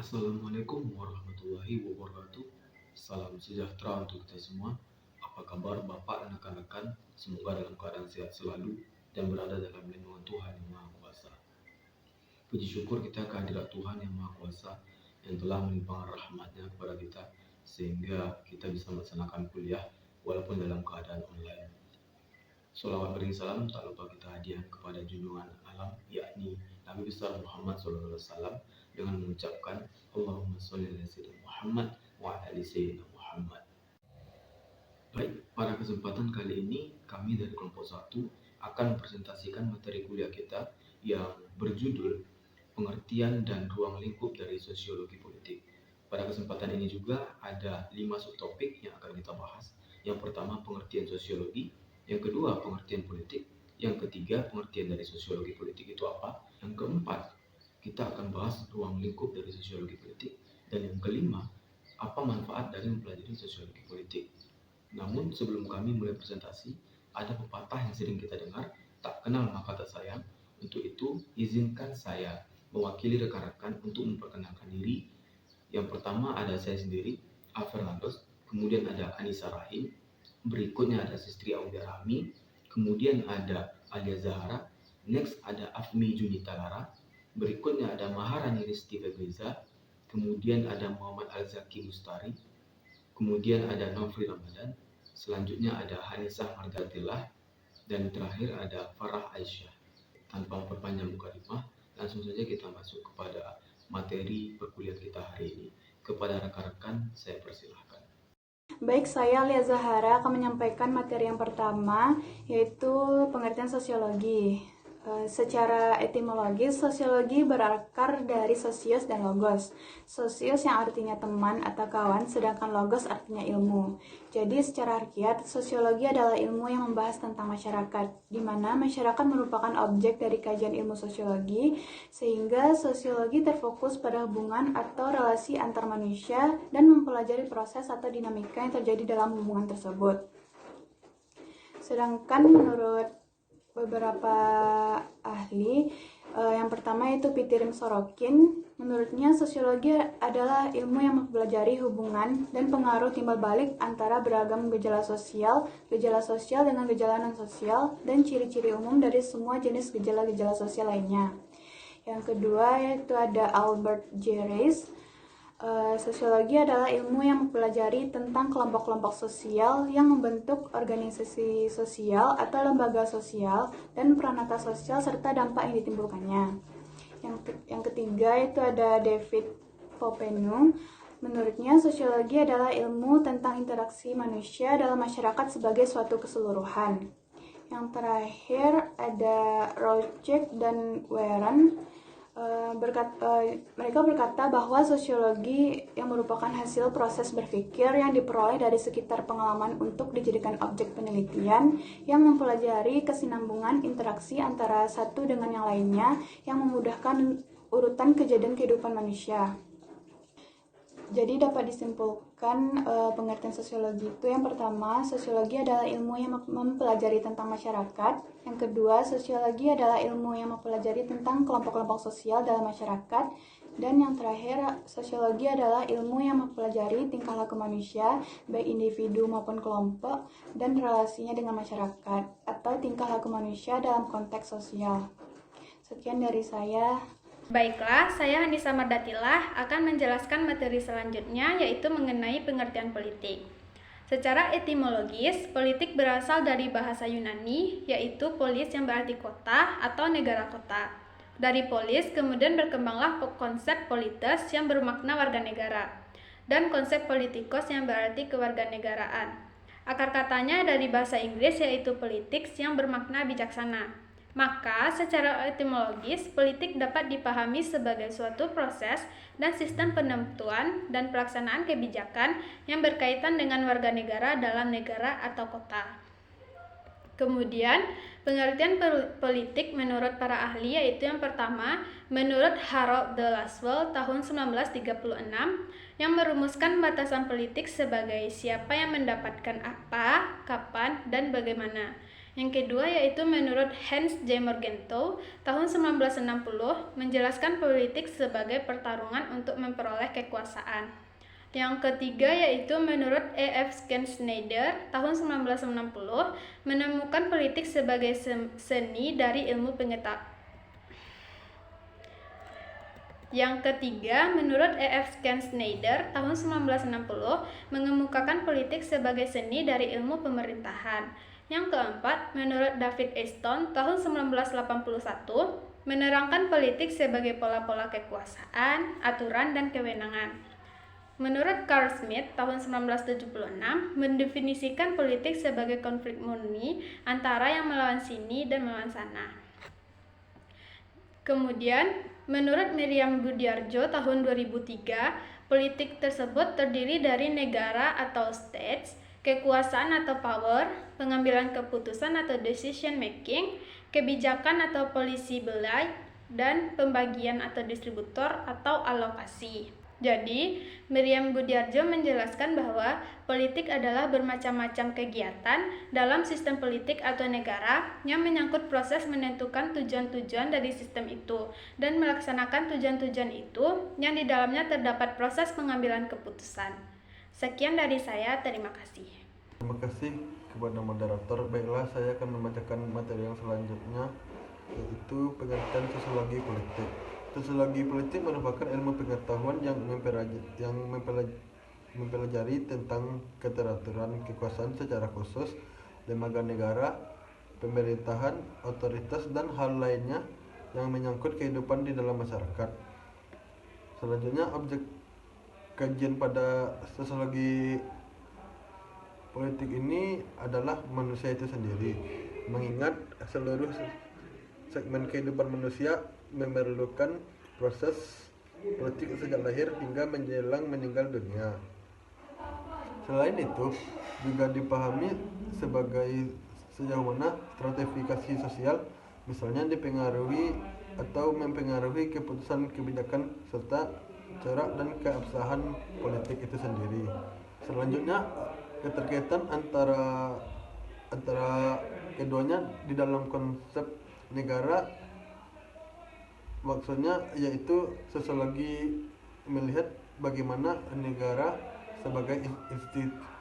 Assalamualaikum warahmatullahi wabarakatuh. Salam sejahtera untuk kita semua. Apa kabar Bapak dan rekan-rekan? Semoga dalam keadaan sehat selalu dan berada dalam lindungan Tuhan yang Maha Kuasa. Puji syukur kita kehadirat Tuhan yang Maha Kuasa yang telah melimpahkan rahmat-Nya kepada kita sehingga kita bisa melaksanakan kuliah walaupun dalam keadaan online. Sholawat bering salam tak lupa kita hadiah kepada junjungan alam, yakni Nabi besar Muhammad SAW, dengan mengucapkan Allahumma sholli ala sayyidina Muhammad wa ala ali sayyidina Muhammad. Baik, pada kesempatan kali ini kami dari kelompok 1 akan mempresentasikan materi kuliah kita yang berjudul Pengertian dan Ruang Lingkup dari Sosiologi Politik. Pada kesempatan ini juga ada 5 subtopik yang akan kita bahas. Yang pertama, pengertian sosiologi. Yang kedua, pengertian politik. Yang ketiga, pengertian dari sosiologi politik itu apa. Yang keempat, kita akan bahas ruang lingkup dari sosiologi politik. Dan yang kelima, apa manfaat dari mempelajari sosiologi politik. Namun sebelum kami mulai presentasi, ada pepatah yang sering kita dengar, tak kenal maka tak sayang. Untuk itu, izinkan saya mewakili rekan-rekan untuk memperkenalkan diri. Yang pertama ada saya sendiri, A. Fernandos, kemudian ada Anissa Rahim, berikutnya ada Sistri Aulia Rahmi, kemudian ada Alia Zahara, next ada Afmi Junita Lara, berikutnya ada Maharani Risti Febriza, kemudian ada Muhammad Al-Zaki Mustari, kemudian ada Nofri Ramadan, selanjutnya ada Hanisah Margatillah, dan terakhir ada Farah Aisyah. Tanpa memperpanjang mukadimah, langsung saja kita masuk kepada materi perkuliahan kita hari ini. Kepada rekan-rekan, saya persilahkan. Baik, saya Lia Zahara akan menyampaikan materi yang pertama, yaitu pengertian sosiologi. Secara etimologis, sosiologi berakar dari sosius dan logos. Sosius yang artinya teman atau kawan, sedangkan logos artinya ilmu. Jadi secara harfiah, sosiologi adalah ilmu yang membahas tentang masyarakat, di mana masyarakat merupakan objek dari kajian ilmu sosiologi, sehingga sosiologi terfokus pada hubungan atau relasi antar manusia dan mempelajari proses atau dinamika yang terjadi dalam hubungan tersebut. Sedangkan menurut beberapa ahli, yang pertama yaitu Pitirim Sorokin, menurutnya sosiologi adalah ilmu yang mempelajari hubungan dan pengaruh timbal balik antara beragam gejala sosial dengan gejala non-sosial, dan ciri-ciri umum dari semua jenis gejala-gejala sosial lainnya. Yang kedua yaitu ada Albert J. Rees. Sosiologi adalah ilmu yang mempelajari tentang kelompok-kelompok sosial yang membentuk organisasi sosial atau lembaga sosial dan peranata sosial serta dampak yang ditimbulkannya. Yang ketiga itu ada David Popenu. Menurutnya sosiologi adalah ilmu tentang interaksi manusia dalam masyarakat sebagai suatu keseluruhan. Yang terakhir ada Rojek dan Warren. Mereka berkata bahwa sosiologi yang merupakan hasil proses berpikir yang diperoleh dari sekitar pengalaman untuk dijadikan objek penelitian yang mempelajari kesinambungan interaksi antara satu dengan yang lainnya yang memudahkan urutan kejadian kehidupan manusia. Jadi dapat disimpulkan pengertian sosiologi itu, yang pertama, sosiologi adalah ilmu yang mempelajari tentang masyarakat. Yang kedua, sosiologi adalah ilmu yang mempelajari tentang kelompok-kelompok sosial dalam masyarakat. Dan yang terakhir, sosiologi adalah ilmu yang mempelajari tingkah laku manusia, baik individu maupun kelompok, dan relasinya dengan masyarakat, atau tingkah laku manusia dalam konteks sosial. Sekian dari saya. Baiklah, saya Anissa Margatillah akan menjelaskan materi selanjutnya, yaitu mengenai pengertian politik. Secara etimologis, politik berasal dari bahasa Yunani, yaitu polis yang berarti kota atau negara kota. Dari polis kemudian berkembanglah konsep polites yang bermakna warga negara, dan konsep politikos yang berarti kewarganegaraan. Akar katanya dari bahasa Inggris, yaitu politics yang bermakna bijaksana. Maka, secara etimologis, politik dapat dipahami sebagai suatu proses dan sistem penentuan dan pelaksanaan kebijakan yang berkaitan dengan warga negara dalam negara atau kota. Kemudian, pengertian politik menurut para ahli yaitu yang pertama, menurut Harold de Laswell tahun 1936, yang merumuskan batasan politik sebagai siapa yang mendapatkan apa, kapan, dan bagaimana. Yang kedua yaitu menurut Hans J. Morgenthau tahun 1960 menjelaskan politik sebagai pertarungan untuk memperoleh kekuasaan. Yang ketiga yaitu menurut E.F. Skenschneider tahun 1960 menemukan politik sebagai seni dari ilmu pengetahuan. Yang ketiga, menurut E.F. Skenschneider tahun 1960 mengemukakan politik sebagai seni dari ilmu pemerintahan. Yang keempat, menurut David Easton tahun 1981 menerangkan politik sebagai pola-pola kekuasaan, aturan, dan kewenangan. Menurut Carl Schmitt tahun 1976 mendefinisikan politik sebagai konflik murni antara yang melawan sini dan melawan sana. Kemudian, menurut Miriam Budiarjo tahun 2003, politik tersebut terdiri dari negara atau states, kekuasaan atau power, pengambilan keputusan atau decision making, kebijakan atau policy belay, dan pembagian atau distributor atau alokasi. Jadi, Miriam Budiarjo menjelaskan bahwa politik adalah bermacam-macam kegiatan dalam sistem politik atau negara yang menyangkut proses menentukan tujuan-tujuan dari sistem itu dan melaksanakan tujuan-tujuan itu yang di dalamnya terdapat proses pengambilan keputusan. Sekian dari saya, terima kasih. Terima kasih kepada moderator. Baiklah, saya akan membacakan materi yang selanjutnya, yaitu pengertian sosiologi politik. Sosiologi politik merupakan ilmu pengetahuan yang mempelajari tentang keteraturan kekuasaan secara khusus, lembaga negara, pemerintahan, otoritas, dan hal lainnya yang menyangkut kehidupan di dalam masyarakat. Selanjutnya, objek kajian pada sosiologi politik ini adalah manusia itu sendiri, mengingat seluruh segmen kehidupan manusia memerlukan proses politik sejak lahir hingga menjelang meninggal dunia. Selain itu, juga dipahami sebagai sejauh mana stratifikasi sosial, misalnya dipengaruhi atau mempengaruhi keputusan kebijakan serta corak dan keabsahan politik itu sendiri. Selanjutnya, keterkaitan antara keduanya di dalam konsep negara, maksudnya yaitu sosiologi melihat bagaimana negara sebagai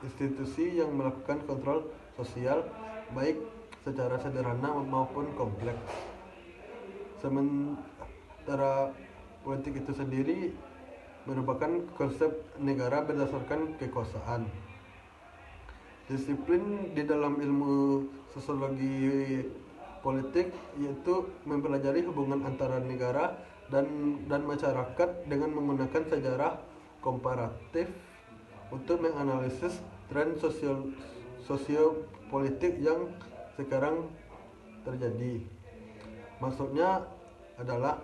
institusi yang melakukan kontrol sosial baik secara sederhana maupun kompleks. Sementara politik itu sendiri merupakan konsep negara berdasarkan kekuasaan. Disiplin di dalam ilmu sosiologi politik yaitu mempelajari hubungan antara negara dan masyarakat dengan menggunakan sejarah komparatif untuk menganalisis tren sosiopolitik yang sekarang terjadi. Maksudnya adalah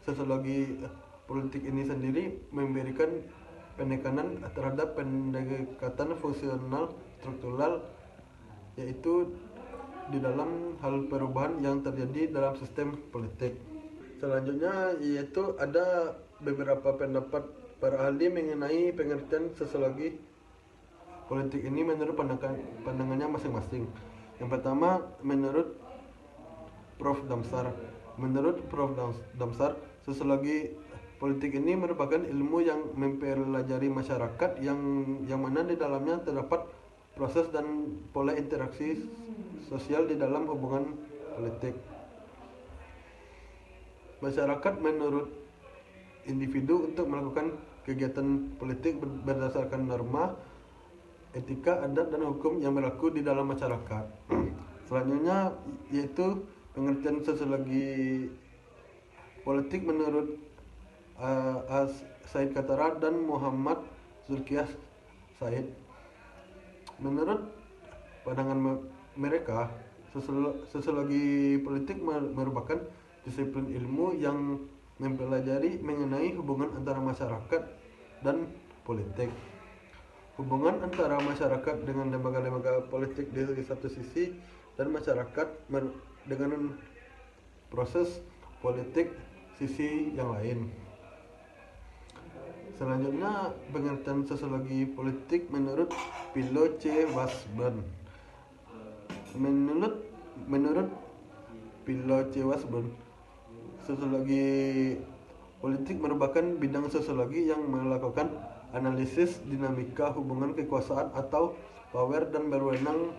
sosiologi politik ini sendiri memberikan penekanan terhadap pendekatan fungsional struktural, yaitu di dalam hal perubahan yang terjadi dalam sistem politik. Selanjutnya yaitu ada beberapa pendapat para ahli mengenai pengertian sosiologi politik ini menurut pandangannya masing-masing. Yang pertama, menurut Prof. Damsar. Menurut Prof. Damsar, sosiologi politik ini merupakan ilmu yang mempelajari masyarakat yang mana di dalamnya terdapat proses dan pola interaksi sosial di dalam hubungan politik. Masyarakat menurut individu untuk melakukan kegiatan politik berdasarkan norma, etika, adat, dan hukum yang berlaku di dalam masyarakat. Selanjutnya yaitu pengertian sosiologi politik menurut Said Katara dan Muhammad Zulkifli Said. Menurut pandangan mereka, sosiologi politik merupakan disiplin ilmu yang mempelajari mengenai hubungan antara masyarakat dan politik. Hubungan antara masyarakat dengan lembaga-lembaga politik di satu sisi dan masyarakat dengan proses politik sisi yang lain. Selanjutnya, pengertian sosiologi politik menurut Philo C. Washburn. Menurut Menurut Philo C. Washburn, sosiologi politik merupakan bidang sosiologi yang melakukan analisis dinamika hubungan kekuasaan atau power dan berwenang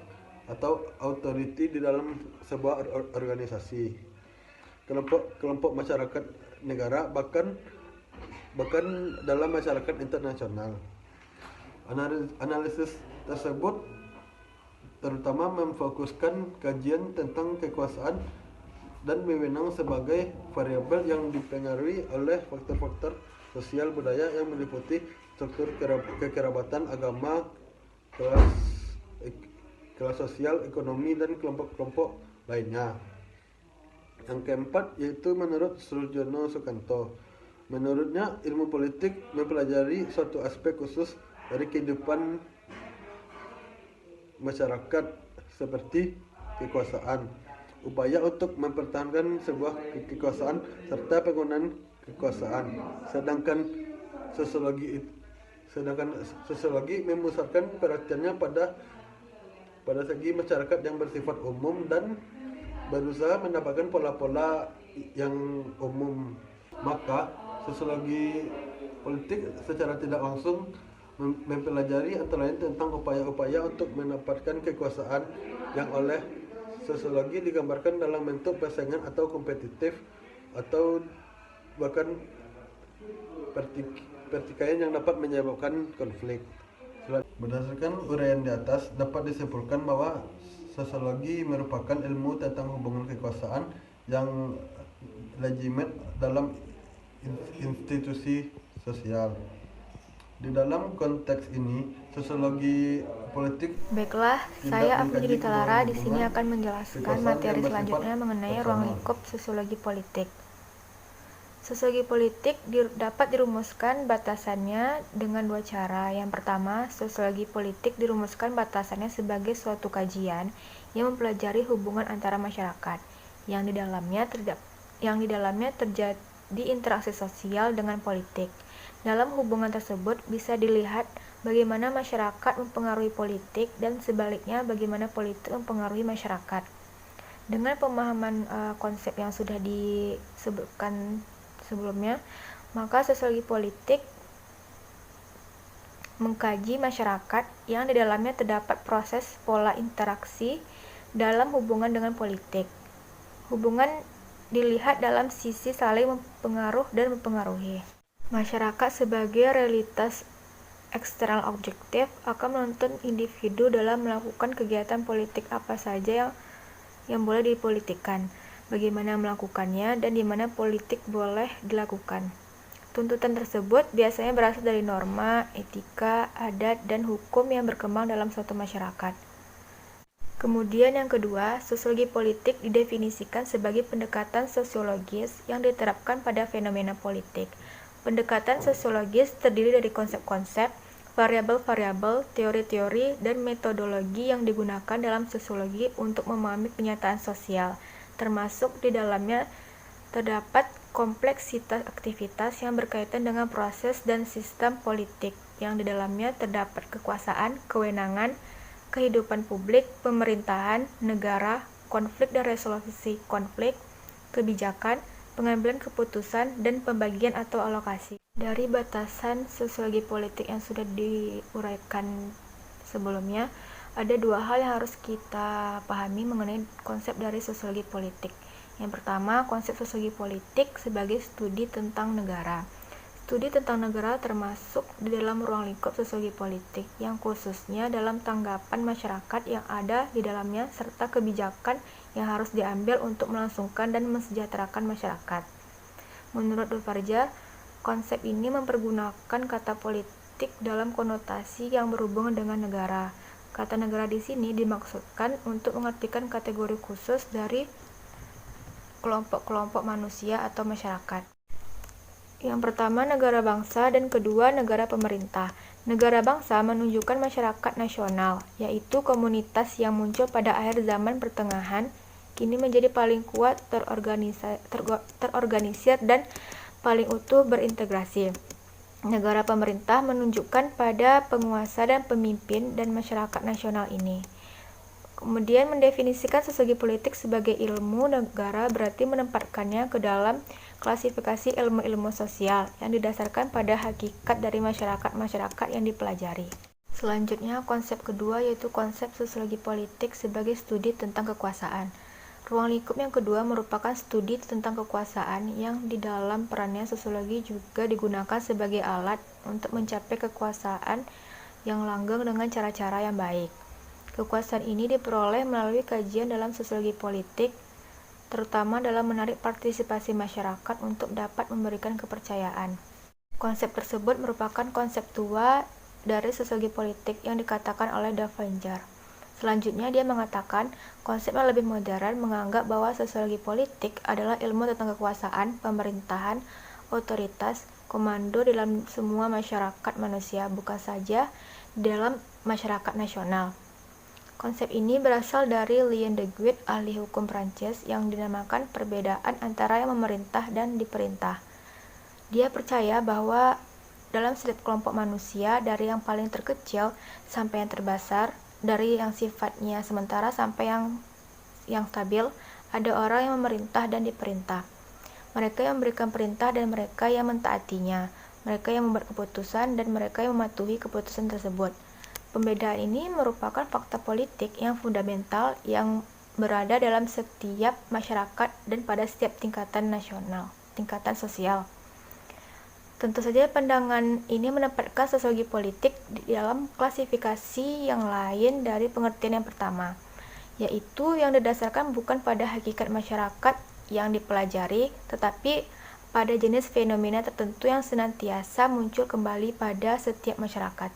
atau authority di dalam sebuah organisasi, kelompok masyarakat negara, bahkan dalam masyarakat internasional. Analisis tersebut terutama memfokuskan kajian tentang kekuasaan dan wewenang sebagai variabel yang dipengaruhi oleh faktor-faktor sosial budaya yang meliputi struktur kekerabatan, agama, kelas sosial, ekonomi, dan kelompok-kelompok lainnya. Yang keempat yaitu menurut Surjono Sukanto. Menurutnya, ilmu politik mempelajari suatu aspek khusus dari kehidupan masyarakat seperti kekuasaan, upaya untuk mempertahankan sebuah kekuasaan serta penggunaan kekuasaan. Sedangkan sosiologi memusatkan perhatiannya pada segi masyarakat yang bersifat umum dan berusaha mendapatkan pola-pola yang umum. Maka sosiologi politik secara tidak langsung mempelajari antara lain tentang upaya-upaya untuk mendapatkan kekuasaan yang oleh sosiologi digambarkan dalam bentuk persaingan atau kompetitif atau bahkan pertikaian yang dapat menyebabkan konflik. Berdasarkan uraian di atas, dapat disimpulkan bahwa sosiologi merupakan ilmu tentang hubungan kekuasaan yang legitimate dalam institusi sosial. Di dalam konteks ini, sosiologi politik Baiklah, saya Afni Dita Lara di sini akan menjelaskan materi selanjutnya mengenai ruang lingkup sosiologi politik. Sosiologi politik dapat dirumuskan batasannya dengan dua cara. Yang pertama, sosiologi politik dirumuskan batasannya sebagai suatu kajian yang mempelajari hubungan antara masyarakat yang di dalamnya terjadi interaksi sosial dengan politik. Dalam hubungan tersebut bisa dilihat bagaimana masyarakat mempengaruhi politik dan sebaliknya bagaimana politik mempengaruhi masyarakat. Dengan pemahaman konsep yang sudah disebutkan sebelumnya, maka sosiologi politik mengkaji masyarakat yang di dalamnya terdapat proses pola interaksi dalam hubungan dengan politik. Hubungan dilihat dalam sisi saling mempengaruhi dan mempengaruhi. Masyarakat sebagai realitas eksternal objektif akan menuntun individu dalam melakukan kegiatan politik apa saja yang boleh dipolitikkan, bagaimana melakukannya, dan di mana politik boleh dilakukan. Tuntutan tersebut biasanya berasal dari norma, etika, adat, dan hukum yang berkembang dalam suatu masyarakat. Kemudian yang kedua, sosiologi politik didefinisikan sebagai pendekatan sosiologis yang diterapkan pada fenomena politik. Pendekatan sosiologis terdiri dari konsep-konsep, variabel-variabel, teori-teori, dan metodologi yang digunakan dalam sosiologi untuk memahami kenyataan sosial, termasuk di dalamnya terdapat kompleksitas aktivitas yang berkaitan dengan proses dan sistem politik, yang di dalamnya terdapat kekuasaan, kewenangan, kehidupan publik, pemerintahan, negara, konflik dan resolusi konflik, kebijakan, pengambilan keputusan, dan pembagian atau alokasi. Dari batasan sosiologi politik yang sudah diuraikan sebelumnya, ada dua hal yang harus kita pahami mengenai konsep dari sosiologi politik. Yang pertama, konsep sosiologi politik sebagai studi tentang negara. Studi tentang negara termasuk di dalam ruang lingkup sosiologi politik, yang khususnya dalam tanggapan masyarakat yang ada di dalamnya serta kebijakan yang harus diambil untuk melangsungkan dan mensejahterakan masyarakat. Menurut Dulfarja, konsep ini mempergunakan kata politik dalam konotasi yang berhubungan dengan negara. Kata negara di sini dimaksudkan untuk mengartikan kategori khusus dari kelompok-kelompok manusia atau masyarakat. Yang pertama, negara bangsa, dan kedua, negara pemerintah. Negara bangsa menunjukkan masyarakat nasional, yaitu komunitas yang muncul pada akhir zaman pertengahan, kini menjadi paling kuat, terorganisir, dan paling utuh berintegrasi. Negara pemerintah menunjukkan pada penguasa dan pemimpin dan masyarakat nasional ini. Kemudian mendefinisikan sosiologi politik sebagai ilmu negara berarti menempatkannya ke dalam klasifikasi ilmu-ilmu sosial yang didasarkan pada hakikat dari masyarakat-masyarakat yang dipelajari. Selanjutnya, konsep kedua yaitu konsep sosiologi politik sebagai studi tentang kekuasaan. Ruang lingkup yang kedua merupakan studi tentang kekuasaan yang di dalam perannya sosiologi juga digunakan sebagai alat untuk mencapai kekuasaan yang langgeng dengan cara-cara yang baik. Kekuasaan ini diperoleh melalui kajian dalam sosiologi politik, terutama dalam menarik partisipasi masyarakat untuk dapat memberikan kepercayaan. Konsep tersebut merupakan konsep tua dari sosiologi politik yang dikatakan oleh Davanger. Selanjutnya, dia mengatakan konsep yang lebih modern menganggap bahwa sosiologi politik adalah ilmu tentang kekuasaan, pemerintahan, otoritas, komando dalam semua masyarakat manusia, bukan saja dalam masyarakat nasional. Konsep ini berasal dari Leon de Guit, ahli hukum Prancis, yang dinamakan perbedaan antara yang memerintah dan diperintah. Dia percaya bahwa dalam setiap kelompok manusia, dari yang paling terkecil sampai yang terbesar, dari yang sifatnya sementara sampai yang stabil, ada orang yang memerintah dan diperintah. Mereka yang memberikan perintah dan mereka yang mentaatinya, mereka yang membuat keputusan dan mereka yang mematuhi keputusan tersebut. Pembedaan ini merupakan fakta politik yang fundamental yang berada dalam setiap masyarakat dan pada setiap tingkatan sosial. Tentu saja pandangan ini menempatkan sosiologi politik di dalam klasifikasi yang lain dari pengertian yang pertama, yaitu yang didasarkan bukan pada hakikat masyarakat yang dipelajari, tetapi pada jenis fenomena tertentu yang senantiasa muncul kembali pada setiap masyarakat.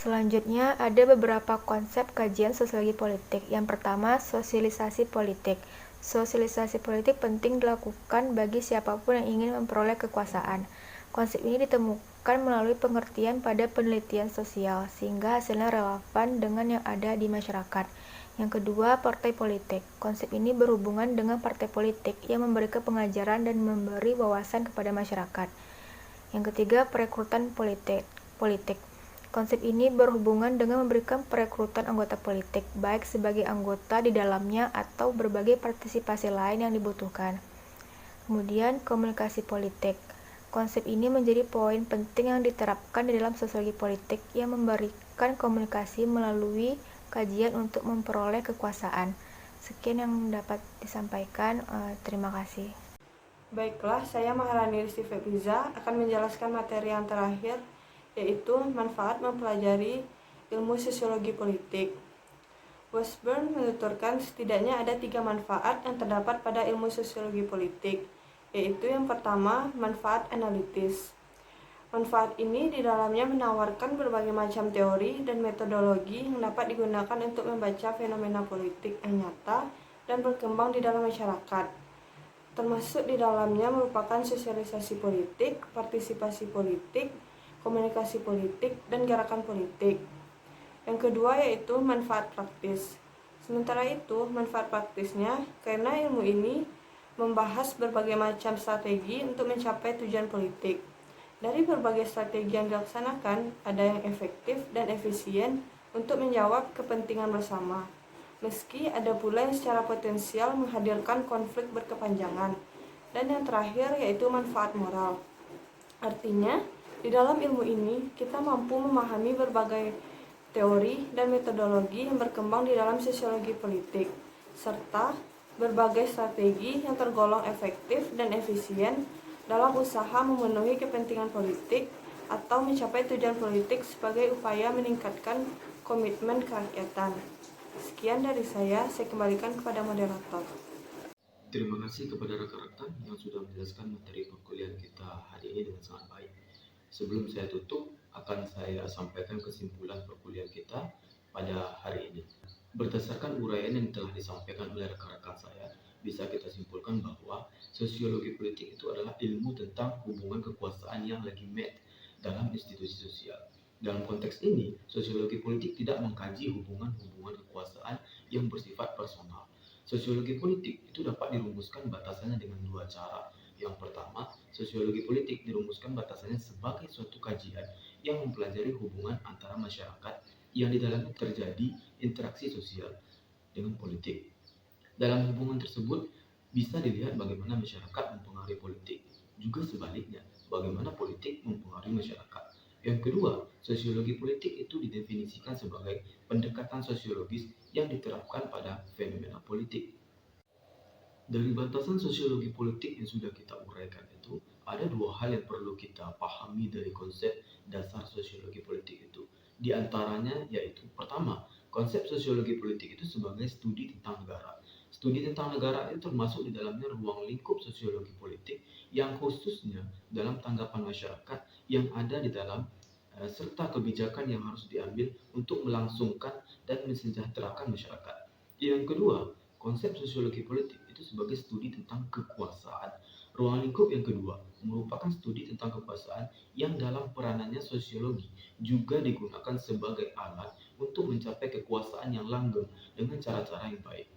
Selanjutnya, ada beberapa konsep kajian sosiologi politik. Yang pertama, sosialisasi politik. Sosialisasi politik penting dilakukan bagi siapapun yang ingin memperoleh kekuasaan. Konsep ini ditemukan melalui pengertian pada penelitian sosial, sehingga hasilnya relevan dengan yang ada di masyarakat. Yang kedua, partai politik. Konsep ini berhubungan dengan partai politik yang memberikan pengajaran dan memberi wawasan kepada masyarakat. Yang ketiga, perekrutan politik. Konsep ini berhubungan dengan memberikan perekrutan anggota politik, baik sebagai anggota di dalamnya atau berbagai partisipasi lain yang dibutuhkan. Kemudian, komunikasi politik. Konsep ini menjadi poin penting yang diterapkan di dalam sosiologi politik yang memberikan komunikasi melalui kajian untuk memperoleh kekuasaan. Sekian yang dapat disampaikan. Terima kasih. Baiklah, saya Maharani Risti Febriza akan menjelaskan materi yang terakhir, yaitu manfaat mempelajari ilmu sosiologi politik. Washburn menuturkan setidaknya ada 3 manfaat yang terdapat pada ilmu sosiologi politik, yaitu yang pertama, manfaat analitis. Manfaat ini di dalamnya menawarkan berbagai macam teori dan metodologi yang dapat digunakan untuk membaca fenomena politik yang nyata dan berkembang di dalam masyarakat. Termasuk di dalamnya merupakan sosialisasi politik, partisipasi politik, komunikasi politik, dan gerakan politik. Yang kedua yaitu manfaat praktis. Sementara itu, manfaat praktisnya karena ilmu ini membahas berbagai macam strategi untuk mencapai tujuan politik. Dari berbagai strategi yang dilaksanakan, ada yang efektif dan efisien untuk menjawab kepentingan bersama. Meski ada pula yang secara potensial menghadirkan konflik berkepanjangan. Dan yang terakhir yaitu manfaat moral. Artinya, di dalam ilmu ini, kita mampu memahami berbagai teori dan metodologi yang berkembang di dalam sosiologi politik, serta berbagai strategi yang tergolong efektif dan efisien dalam usaha memenuhi kepentingan politik atau mencapai tujuan politik sebagai upaya meningkatkan komitmen kerakyatan. Sekian dari saya kembalikan kepada moderator. Terima kasih kepada rekan-rekan yang sudah menjelaskan materi perkuliahan kita hari ini dengan sangat baik. Sebelum saya tutup, akan saya sampaikan kesimpulan perkuliahan kita pada hari ini. Berdasarkan uraian yang telah disampaikan oleh rekan-rekan saya, bisa kita simpulkan bahwa sosiologi politik itu adalah ilmu tentang hubungan kekuasaan yang legitimate dalam institusi sosial. Dalam konteks ini, sosiologi politik tidak mengkaji hubungan-hubungan kekuasaan yang bersifat personal. Sosiologi politik itu dapat dirumuskan batasannya dengan 2 cara. Yang pertama, sosiologi politik dirumuskan batasannya sebagai suatu kajian yang mempelajari hubungan antara masyarakat yang di dalamnya terjadi interaksi sosial. dengan politik. Dalam hubungan tersebut, bisa dilihat bagaimana masyarakat mempengaruhi politik. Juga sebaliknya, bagaimana politik mempengaruhi masyarakat. Yang kedua, sosiologi politik itu didefinisikan sebagai pendekatan sosiologis yang diterapkan pada fenomena politik. Dari batasan sosiologi politik yang sudah kita uraikan itu, ada dua hal yang perlu kita pahami dari konsep dasar sosiologi politik itu. Di antaranya yaitu, pertama, konsep sosiologi politik itu sebagai studi tentang negara. Studi tentang negara itu termasuk di dalamnya ruang lingkup sosiologi politik yang khususnya dalam tanggapan masyarakat yang ada di dalam serta kebijakan yang harus diambil untuk melangsungkan dan mensejahterakan masyarakat. Yang kedua, konsep sosiologi politik itu sebagai studi tentang kekuasaan. Ruang lingkup yang kedua merupakan studi tentang kekuasaan yang dalam peranannya sosiologi juga digunakan sebagai alat untuk mencapai kekuasaan yang langgeng dengan cara-cara yang baik.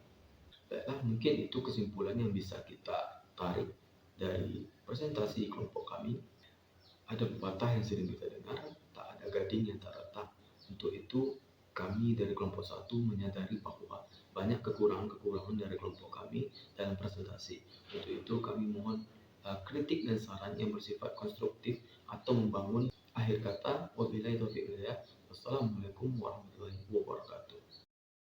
Baiklah, mungkin itu kesimpulan yang bisa kita tarik dari presentasi kelompok kami. Ada pepatah yang sering kita dengar, tak ada gading yang tak retak. Untuk itu, kami dari kelompok 1 menyadari bahwa banyak kekurangan-kekurangan dari kelompok kami dalam presentasi. Untuk itu, kami mohon kritik dan saran yang bersifat konstruktif atau membangun. Akhir kata, wabillahi taufiq wal hidayah. Wassalamualaikum warahmatullahi wabarakatuh.